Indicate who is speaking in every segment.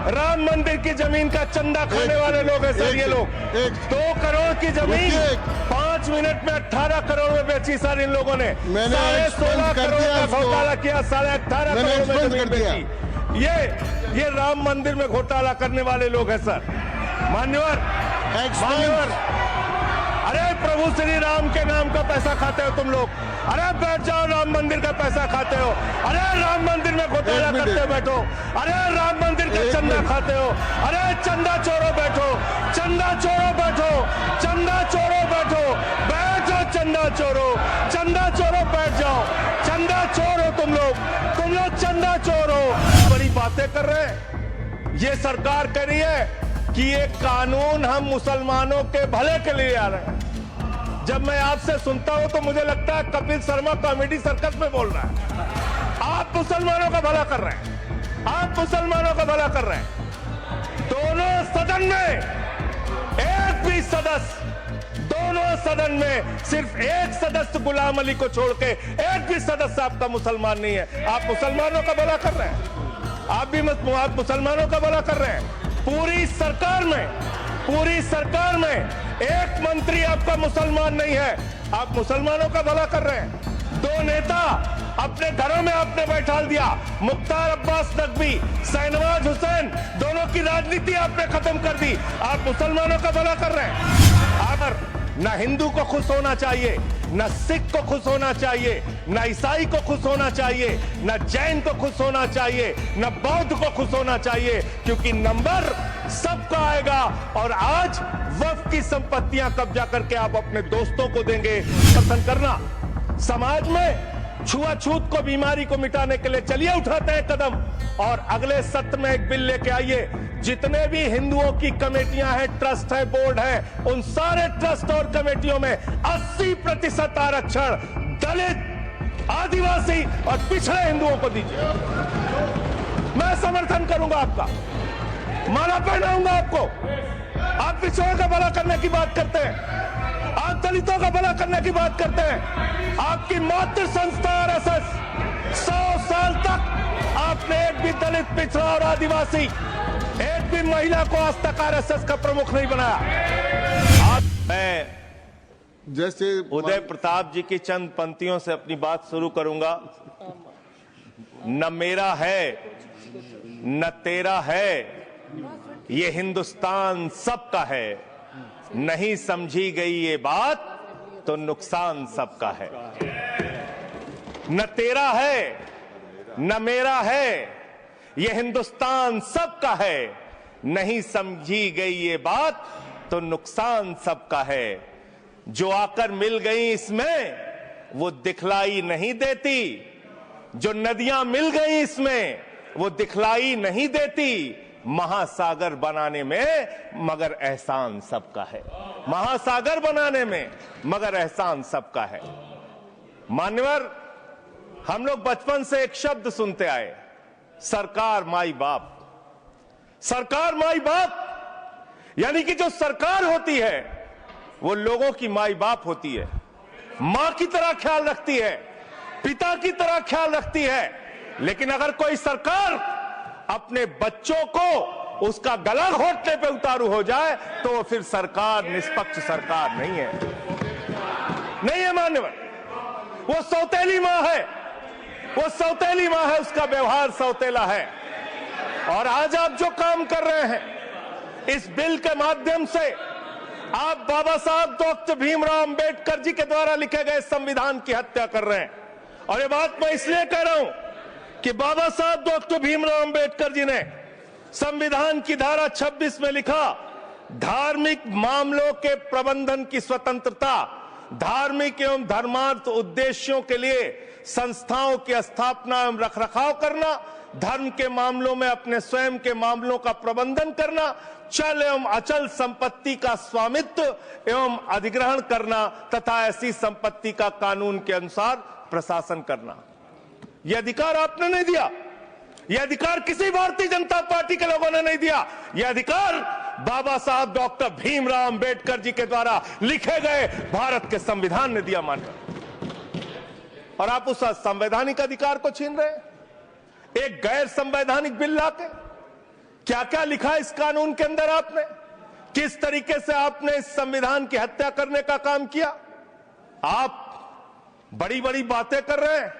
Speaker 1: राम मंदिर की जमीन का चंदा खाने वाले लोग हैं सर ये लोग। 2 करोड़ की जमीन 5 मिनट में 18 करोड़ में बेची सर इन लोगों ने। 16.5 करोड़ का घोटाला किया, 18.5 करोड़ में जमीन बेची। ये राम मंदिर में घोटाला करने वाले लोग हैं सर। मान्यवर, अरे प्रभु श्री राम के नाम का पैसा खाते हो तुम लोग। अरे बैठ जाओ, राम मंदिर का पैसा खाते हो। अरे राम मंदिर में घोटाला करते बैठो। अरे राम मंदिर का चंदा खाते हो। अरे चंदा चोरो बैठो, चंदा चोरो बैठो, चंदा चोरो बैठो, बैठो चंदा चोरो, चंदा चोरो बैठ जाओ। चंदा चोर हो तुम लोग चंदा चोर हो। बड़ी बातें कर रहे हैं। ये सरकार कह रही है कि ये कानून हम मुसलमानों के भले के लिए आ रहे हैं। जब मैं आपसे सुनता हूं तो मुझे लगता है कपिल शर्मा कॉमेडी सर्कस में बोल रहा है। आप मुसलमानों का भला कर रहे हैं, आप मुसलमानों का भला कर रहे हैं। दोनों सदन में एक भी सदस्य, दोनों सदन में सिर्फ एक सदस्य गुलाम अली को छोड़ के एक भी सदस्य आपका मुसलमान नहीं है। आप मुसलमानों का भला कर रहे हैं, आप मुसलमानों का भला कर रहे हैं। पूरी सरकार में एक मंत्री आपका मुसलमान नहीं है, आप मुसलमानों का भला कर रहे हैं। 2 नेता अपने घरों में आपने बैठा दिया, मुख्तार अब्बास नकवी, शाहनवाज हुसैन, दोनों की राजनीति आपने खत्म कर दी। आप मुसलमानों का भला कर रहे हैं। अगर न हिंदू को खुश होना चाहिए, न सिख को खुश होना चाहिए, न ईसाई को खुश होना चाहिए, न जैन को खुश होना चाहिए, न बौद्ध को खुश होना चाहिए, क्योंकि नंबर सबका आएगा। और आज वक्फ की संपत्तियां कब्जा करके आप अपने दोस्तों को देंगे। पसंद करना समाज में छुआछूत को, बीमारी को मिटाने के लिए चलिए उठाते हैं कदम। और अगले सत्र में एक बिल लेके आइए, जितने भी हिंदुओं की कमेटियां हैं, ट्रस्ट है, बोर्ड है, उन सारे ट्रस्ट और कमेटियों में 80% आरक्षण दलित, आदिवासी और पिछड़े हिंदुओं को दीजिए। मैं समर्थन करूंगा आपका, माला पहनाऊंगा आपको। आप पिछड़ों का भला करने की बात करते हैं, आप दलितों का भला करने की बात करते हैं। आपकी मातृ संस्था आरएसएस 100 साल तक आपने एक भी दलित, पिछड़ा और आदिवासी, एक भी महिला को आज तक आरएसएस का प्रमुख नहीं बनाया। मैं
Speaker 2: जैसे
Speaker 1: उदय प्रताप जी की चंद पंक्तियों से अपनी बात शुरू करूंगा। न मेरा है न तेरा है, ये हिंदुस्तान सबका है। नहीं समझी गई ये बात तो नुकसान सबका है। न तेरा है न मेरा है, ये हिंदुस्तान सबका है। नहीं समझी गई ये बात तो नुकसान सबका है। जो आकर मिल गई इसमें वो दिखलाई नहीं देती, जो नदियां मिल गई इसमें वो दिखलाई नहीं देती। महासागर बनाने में मगर एहसान सबका है, महासागर बनाने में मगर एहसान सबका है। मान्यवर, हम लोग बचपन से एक शब्द सुनते आए, सरकार माई बाप। सरकार माई बाप यानी कि जो सरकार होती है वो लोगों की माई बाप होती है, मां की तरह ख्याल रखती है, पिता की तरह ख्याल रखती है। लेकिन अगर कोई सरकार अपने बच्चों को उसका गला घोटने पे उतारू हो जाए तो वो फिर सरकार निष्पक्ष सरकार नहीं है, नहीं है मान्यवर। वो सौतेली मां है, वो सौतेली मां है, उसका व्यवहार सौतेला है। और आज आप जो काम कर रहे हैं इस बिल के माध्यम से, आप बाबा साहब डॉक्टर भीमराव अंबेडकर जी के द्वारा लिखे गए संविधान की हत्या कर रहे हैं। और ये बात मैं इसलिए कह रहा हूं कि बाबा साहब डॉक्टर भीमराव अंबेडकर जी ने संविधान की धारा 26 में लिखा, धार्मिक मामलों के प्रबंधन की स्वतंत्रता, धार्मिक एवं धर्मार्थ उद्देश्यों के लिए संस्थाओं की स्थापना एवं रखरखाव करना, धर्म के मामलों में अपने स्वयं के मामलों का प्रबंधन करना, चल एवं अचल संपत्ति का स्वामित्व एवं अधिग्रहण करना तथा ऐसी संपत्ति का कानून के अनुसार प्रशासन करना। यह अधिकार आपने नहीं दिया, यह अधिकार किसी भारतीय जनता पार्टी के लोगों ने नहीं दिया। यह अधिकार बाबा साहब डॉक्टर भीमराव अंबेडकर जी के द्वारा लिखे गए भारत के संविधान ने दिया मान्यवर। और आप उस संवैधानिक अधिकार को छीन रहे हैं एक गैर संवैधानिक बिल लाके। क्या क्या लिखा इस कानून के अंदर आपने, किस तरीके से आपने इस संविधान की हत्या करने का काम किया। आप बड़ी बड़ी बातें कर रहे हैं।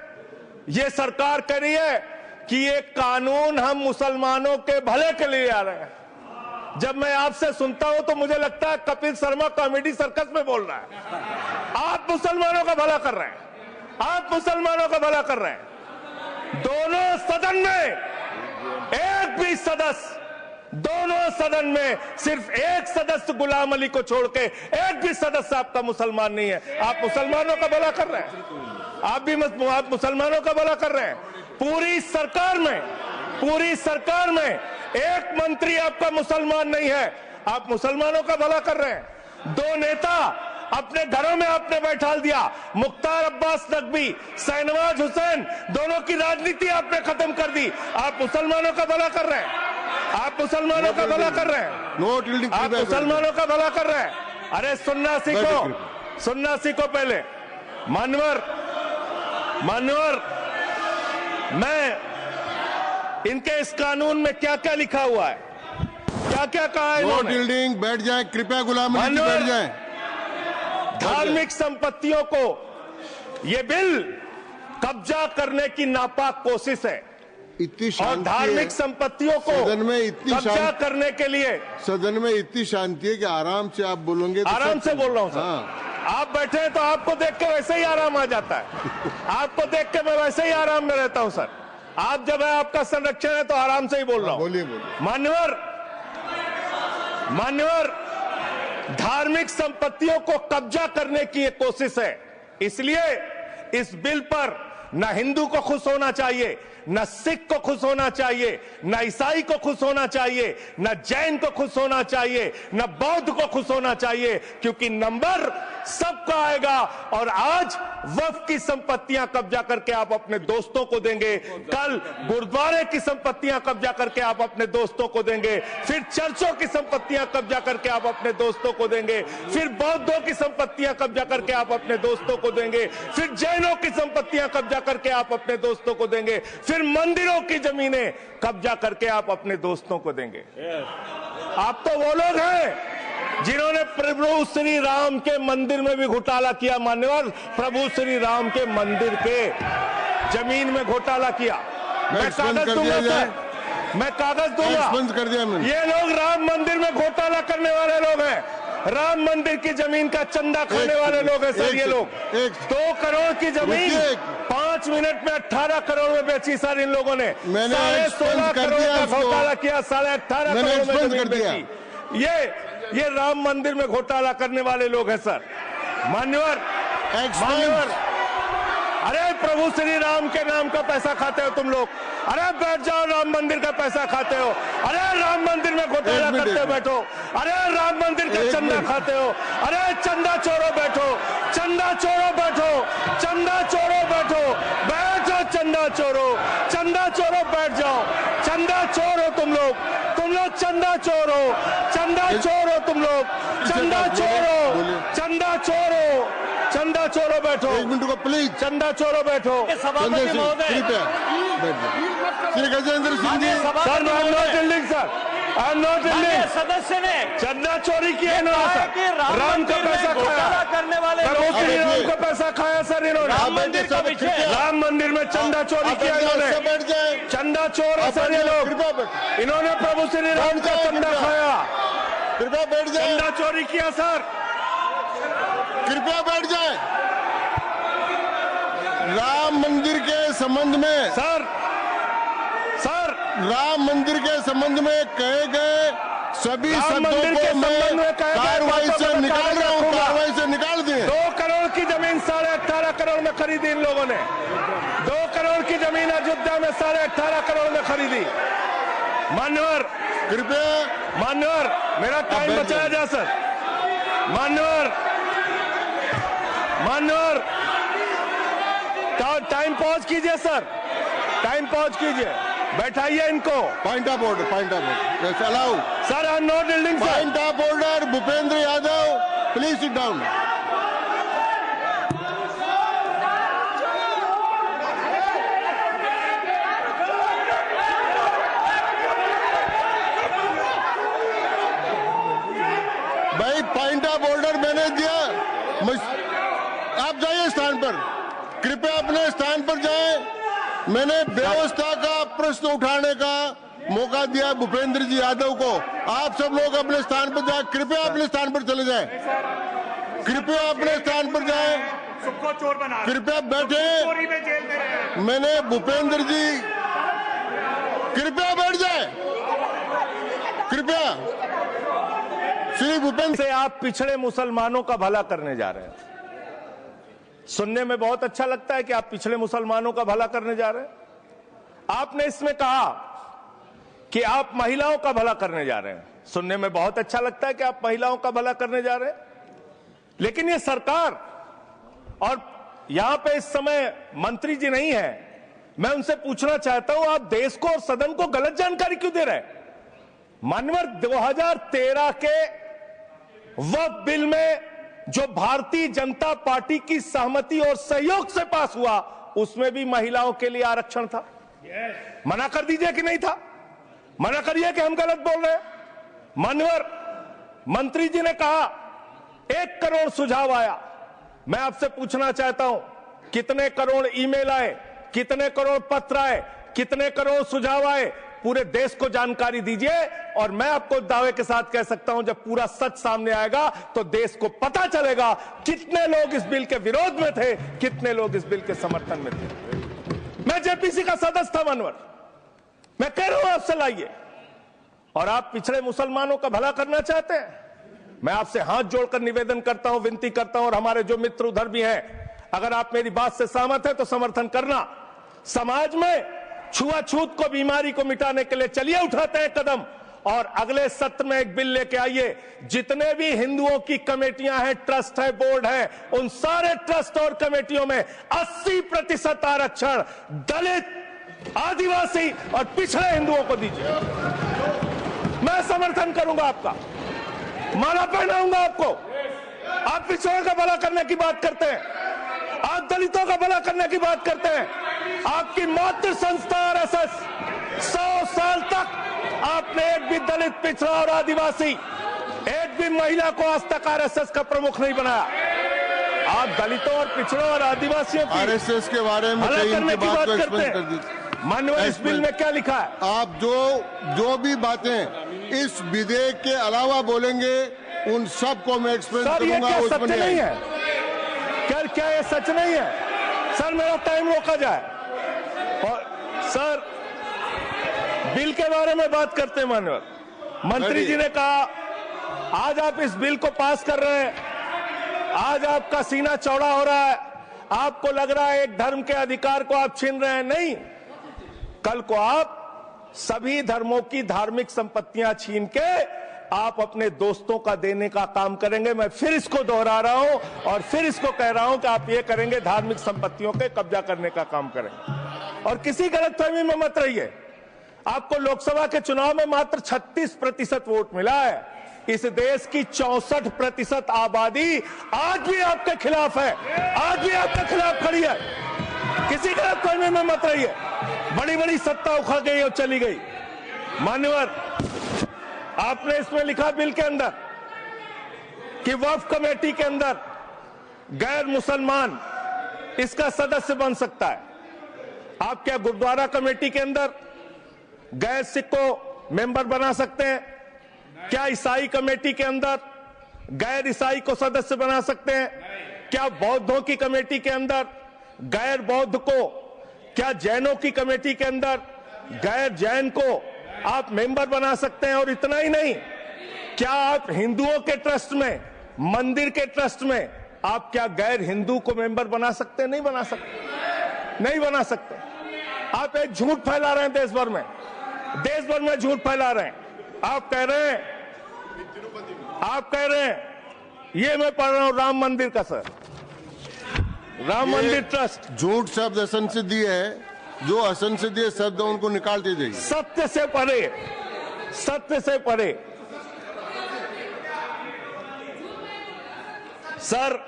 Speaker 1: ये सरकार कह रही है कि ये कानून हम मुसलमानों के भले के लिए आ रहे हैं। जब मैं आपसे सुनता हूं तो मुझे लगता है कपिल शर्मा कॉमेडी सर्कस में बोल रहा है। आप मुसलमानों का भला कर रहे हैं, आप मुसलमानों का भला कर रहे हैं। दोनों सदन में एक भी सदस्य, दोनों सदन में सिर्फ एक सदस्य गुलाम अली को छोड़ के एक भी सदस्य आपका मुसलमान नहीं है। आप मुसलमानों का भला कर रहे हैं, आप मुसलमानों का भला कर रहे हैं। पूरी सरकार में एक मंत्री आपका मुसलमान नहीं है, आप मुसलमानों का भला कर रहे हैं। दो नेता अपने घरों में आपने बैठा दिया, मुख्तार अब्बास नकवी, शाहनवाज हुसैन, दोनों की राजनीति आपने खत्म कर दी। आप मुसलमानों का भला कर रहे हैं, आप मुसलमानों का भला कर रहे हैं, आप मुसलमानों का भला कर रहे हैं। अरे सुनना सीखो पहले। मान्यवर, मैं इनके इस कानून में क्या क्या लिखा हुआ है, क्या क्या कहा है इन्होंने।
Speaker 2: बैठ जाए कृपया, गुलाम अली बैठ जाए।
Speaker 1: धार्मिक संपत्तियों को ये बिल कब्जा करने की नापाक कोशिश है।
Speaker 2: इतनी
Speaker 1: और धार्मिक संपत्तियों को
Speaker 2: सदन में इतनी
Speaker 1: कब्जा करने के लिए
Speaker 2: सदन में इतनी शांति है कि आराम से आप बोलोगे तो
Speaker 1: आराम से बोल रहा हूं सर। हाँ। आप बैठे हैं तो आपको देख के वैसे ही आराम आ जाता है। आपको देख के मैं वैसे ही आराम में रहता हूं सर। आप जब है आपका संरक्षण है तो आराम से ही बोल रहा हूं।
Speaker 2: बोलिए।
Speaker 1: मान्यवर, धार्मिक संपत्तियों को कब्जा करने की एक कोशिश है। इसलिए इस बिल पर न हिंदू को खुश होना चाहिए, न सिख को खुश होना चाहिए, न ईसाई को खुश होना चाहिए, न जैन को खुश होना चाहिए, न बौद्ध को खुश होना चाहिए, क्योंकि नंबर सबका आएगा। और आज वक्फ की संपत्तियां कब्जा करके आप अपने दोस्तों को देंगे, कल गुरुद्वारे की संपत्तियां कब्जा करके आप अपने दोस्तों को देंगे, फिर चर्चों की संपत्तियां कब्जा करके आप अपने दोस्तों को देंगे, फिर बौद्धों की संपत्तियां कब्जा करके आप अपने दोस्तों को देंगे, फिर जैनों की संपत्तियां कब्जा करके आप अपने दोस्तों को देंगे, फिर मंदिरों की जमीनें कब्जा करके आप अपने दोस्तों को देंगे। आप तो वो लोग हैं जिन्होंने प्रभु श्री राम के मंदिर में भी घोटाला किया। मान्यवर, प्रभु श्री राम के मंदिर के जमीन में घोटाला किया। मैं कागज दूंगा सर, मैं कागज दूंगा।
Speaker 2: बंद कर दिया मैंने।
Speaker 1: ये लोग राम मंदिर में घोटाला करने वाले लोग हैं, राम मंदिर की जमीन का चंदा खाने वाले लोग हैं सर। ये लोग 2 करोड़ की जमीन 5 मिनट में 18 करोड़ में बेची सर इन लोगों ने। 16.5 करोड़ का घोटाला किया, 18.5 करोड़ में जमीन बेची। ये राम मंदिर में घोटाला करने वाले लोग हैं सर। मान्यवर, अरे प्रभु श्री राम के नाम का पैसा खाते हो तुम लोग। अरे बैठ जाओ, राम मंदिर का पैसा खाते हो। अरे राम मंदिर में घोटाला करते बैठो। अरे राम मंदिर का चंदा खाते हो। अरे चंदा चोरो बैठो, चंदा चोरो बैठो, चंदा चोरो बैठो, बैठो चंदा चोरो, चंदा चोरो बैठ जाओ। चंदा चोरो तुम लोग चंदा चोरो, चंदा चोरो तुम लोग, चंदा चोरो, चंदा चोरो, चंदा चोरो बैठो।
Speaker 2: 1 मिनट को प्लीज।
Speaker 1: चंदा चोरो बैठो।
Speaker 2: सभापति महोदय, Shri Gajendra Singh ji.
Speaker 1: Sir, I am not dealing sir, I am not dealing.
Speaker 3: सदस्य ने
Speaker 1: चंदा चोरी किया इन्होंने, राम का पैसा खाया
Speaker 3: करने वाले
Speaker 1: प्रभु श्री राम का पैसा खाया सर इन्होंने।
Speaker 3: राम मंदिर का विषय,
Speaker 1: राम मंदिर में चंदा चोरी किया इन्होंने। चंदा चोर है सर ये लोग। इन्होंने प्रभु श्री राम का चंदा खाया।
Speaker 2: कृपया बैठ जाए।
Speaker 1: चंदा चोरी किया सर।
Speaker 2: कृपया बैठ जाए। राम मंदिर के संबंध में
Speaker 1: सर
Speaker 2: राम मंदिर के संबंध में कहे गए सभी शब्दों को मैं कार्रवाई से निकाल रहा हूं, कार्रवाई से निकाल दिए।
Speaker 1: 2 करोड़ की जमीन 18.5 करोड़ में खरीदी इन लोगों ने। 2 करोड़ की जमीन अयोध्या में 18.5 करोड़ में खरीदी। मान्यवर,
Speaker 2: कृपया
Speaker 1: मेरा टाइम बचाया जा सर। मान्यवर, टाइम पॉज कीजिए सर, टाइम पॉज कीजिए, बैठाइए इनको।
Speaker 2: Point of order, allow
Speaker 1: sir. I am not dealing sir.
Speaker 2: Point of order, Bhupendra Yadav please sit down. Point of order मैंने दिया। आप जाइए स्थान पर, कृपया अपने स्थान पर जाएं। मैंने व्यवस्था का प्रश्न उठाने का मौका दिया भूपेंद्र जी यादव को। आप सब लोग अपने स्थान पर जाएं, कृपया अपने स्थान पर चले जाएं, कृपया अपने स्थान पर जाएं, कृपया बैठे। मैंने भूपेंद्र जी, कृपया बैठ जाए, कृपया। श्री भूपेंद्र
Speaker 1: से आप पिछड़े मुसलमानों का भला करने जा रहे हैं। सुनने में बहुत अच्छा लगता है कि आप पिछड़े मुसलमानों का भला करने जा रहे हैं। आपने इसमें कहा कि आप महिलाओं का भला करने जा रहे हैं। सुनने में बहुत अच्छा लगता है कि आप महिलाओं का भला करने जा रहे हैं, लेकिन ये सरकार और यहां पे इस समय मंत्री जी नहीं है, मैं उनसे पूछना चाहता हूं, आप देश को और सदन को गलत जानकारी क्यों दे रहे हैं? मानवर 2013 के वक्फ बिल में जो भारतीय जनता पार्टी की सहमति और सहयोग से पास हुआ, उसमें भी महिलाओं के लिए आरक्षण था। मना कर दीजिए कि नहीं था, मना करिए कि हम गलत बोल रहे हैं। मानवर मंत्री जी ने कहा 1 करोड़ सुझाव आया। मैं आपसे पूछना चाहता हूं, कितने करोड़ ईमेल आए, कितने करोड़ पत्र आए, कितने करोड़ सुझाव आए? पूरे देश को जानकारी दीजिए, और मैं आपको दावे के साथ कह सकता हूं, जब पूरा सच सामने आएगा तो देश को पता चलेगा कितने लोग इस बिल के विरोध में थे, कितने लोग इस बिल के समर्थन में थे। मैं जेपीसी का सदस्य था मानवर, मैं कह रहा हूं आपसे लाइए। और आप पिछड़े मुसलमानों का भला करना चाहते हैं? मैं आपसे हाथ जोड़कर निवेदन करता हूं, विनती करता हूं, और हमारे जो मित्र उधर भी हैं, अगर आप मेरी बात से सहमत हैं तो समर्थन करना। समाज में छुआछूत को, बीमारी को मिटाने के लिए चलिए उठाते हैं कदम, और अगले सत्र में एक बिल लेके आइए। जितने भी हिंदुओं की कमेटियां हैं, ट्रस्ट है, बोर्ड है, उन सारे ट्रस्ट और कमेटियों में 80% आरक्षण दलित, आदिवासी और पिछड़े हिंदुओं को दीजिए। मैं समर्थन करूंगा आपका, माला पहनाऊंगा आपको। आप पिछड़ों का भला करने की बात करते हैं, आप दलितों का भला करने की बात करते हैं। आपकी मातृ संस्था आरएसएस 100 साल तक आपने एक भी दलित, पिछड़ा और आदिवासी, एक भी महिला को आज तक आरएसएस का प्रमुख नहीं बनाया। आप दलितों और पिछड़ों और आदिवासियों की
Speaker 2: आरएसएस के बारे में
Speaker 1: भला करने की बात करते
Speaker 2: कर
Speaker 1: हैं। माननीय, इस बिल में क्या लिखा है?
Speaker 2: आप जो भी बातें इस विधेयक के अलावा बोलेंगे, उन सबको मैं एक्सप्लेन करूंगा।
Speaker 1: ये सच नहीं है क्या ये सच नहीं है? सर मेरा टाइम रोका जाए, और सर बिल के बारे में बात करते हैं। माननीय मंत्री जी ने कहा आज आप इस बिल को पास कर रहे हैं, आज आपका सीना चौड़ा हो रहा है, आपको लग रहा है एक धर्म के अधिकार को आप छीन रहे हैं। नहीं, कल को आप सभी धर्मों की धार्मिक संपत्तियां छीन के आप अपने दोस्तों का देने का काम करेंगे। मैं फिर इसको दोहरा रहा हूं और फिर इसको कह रहा हूं कि आप ये करेंगे, धार्मिक संपत्तियों के कब्जा करने का काम करेंगे। और किसी गलतफहमी में मत रहिए। आपको लोकसभा के चुनाव में मात्र 36% वोट मिला है। इस देश की 64% आबादी आज भी आपके खिलाफ है, आज भी आपके खिलाफ खड़ी है। किसी गलतफहमी में मत रहिए। बड़ी बड़ी सत्ता उखड़ गई और चली गई। मान्यवर, आपने इसमें लिखा बिल के अंदर कि वक्फ कमेटी के अंदर गैर मुसलमान इसका सदस्य बन सकता है। आप क्या गुरुद्वारा कमेटी के अंदर गैर सिख को मेंबर बना सकते हैं? क्या ईसाई कमेटी के अंदर गैर ईसाई को सदस्य बना सकते हैं? क्या बौद्धों की कमेटी के अंदर गैर बौद्ध को, क्या जैनों की कमेटी के अंदर गैर जैन को आप मेंबर बना सकते हैं? और इतना ही नहीं, क्या आप हिंदुओं के ट्रस्ट में, मंदिर के ट्रस्ट में आप क्या गैर हिंदू को मेंबर बना सकते हैं? नहीं बना सकते, नहीं बना सकते। आप एक झूठ फैला रहे हैं देश भर में झूठ फैला रहे हैं। आप कह रहे हैं ये मैं पढ़ रहा हूं राम मंदिर का, सर, राम मंदिर ट्रस्ट।
Speaker 2: झूठ शब्द असंसदीय है, जो असंसदीय शब्द उनको निकाल दीजिए।
Speaker 1: सत्य से परे, सत्य से परे। सर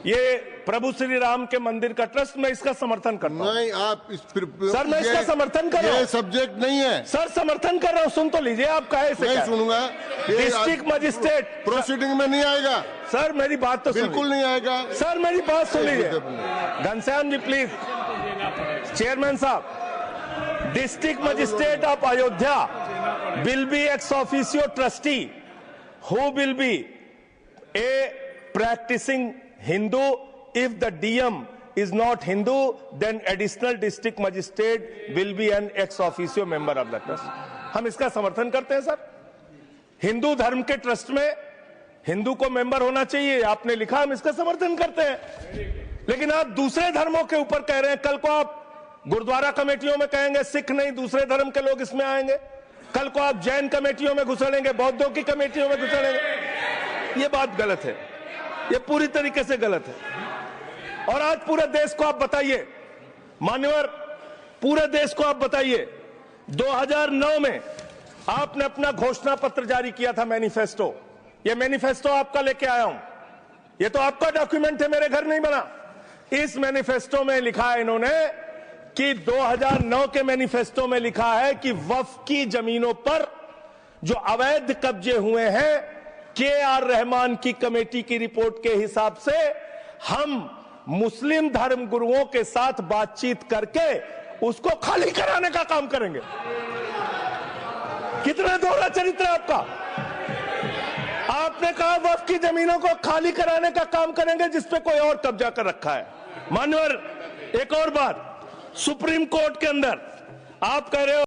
Speaker 1: ये प्रभु श्री राम के मंदिर का ट्रस्ट, मैं इसका समर्थन करता हूं।
Speaker 2: नहीं, आप
Speaker 1: सर मैं इसका समर्थन कर रहा हूं।
Speaker 2: ये सब्जेक्ट नहीं है
Speaker 1: सर, समर्थन कर रहा हूं, सुन तो लीजिए आप कहे से।
Speaker 2: नहीं सुनूंगा।
Speaker 1: डिस्ट्रिक्ट मजिस्ट्रेट
Speaker 2: प्रोसीडिंग में नहीं आएगा
Speaker 1: सर, मेरी बात तो
Speaker 2: बिल्कुल नहीं आएगा
Speaker 1: सर, मेरी बात सुन लीजिए। घनश्याम जी प्लीज, चेयरमैन साहब, district magistrate of Ayodhya will be ex officio trustee who will be a practicing Hindu. If the DM is not Hindu, then additional district magistrate will be an ex officio member of the trust. हम इसका समर्थन करते हैं sir. Hindu धर्म के trust में हिंदू को member होना चाहिए, आपने लिखा, हम इसका समर्थन करते हैं। लेकिन आप दूसरे धर्मों के ऊपर कह रहे हैं। कल को आप गुरुद्वारा कमेटियों में कहेंगे सिख नहीं, दूसरे धर्म के लोग इसमें आएंगे। कल को आप जैन कमेटियों में घुसड़ेंगे, बौद्धों की कमेटियों में घुसड़ेंगे। ये बात गलत है, ये पूरी तरीके से गलत है। और आज पूरे देश को आप बताइए, मान्यवर, पूरे देश को आप बताइए, 2009 में आपने अपना घोषणा पत्र जारी किया था, मैनिफेस्टो। ये मैनिफेस्टो आपका लेके आया हूं, ये तो आपका डॉक्यूमेंट है, मेरे घर नहीं बना। इस मैनिफेस्टो में लिखा है इन्होंने कि 2009 के मैनिफेस्टो में लिखा है कि वक्फ की जमीनों पर जो अवैध कब्जे हुए हैं, के.आर. रहमान की कमेटी की रिपोर्ट के हिसाब से हम मुस्लिम धर्म गुरुओं के साथ बातचीत करके उसको खाली कराने का काम करेंगे। कितना दोहरा चरित्र है आपका। आपने कहा वक्फ की जमीनों को खाली कराने का काम करेंगे जिसपे कोई और कब्जा कर रखा है। मान्यवर, एक और बात, सुप्रीम कोर्ट के अंदर आप कह रहे हो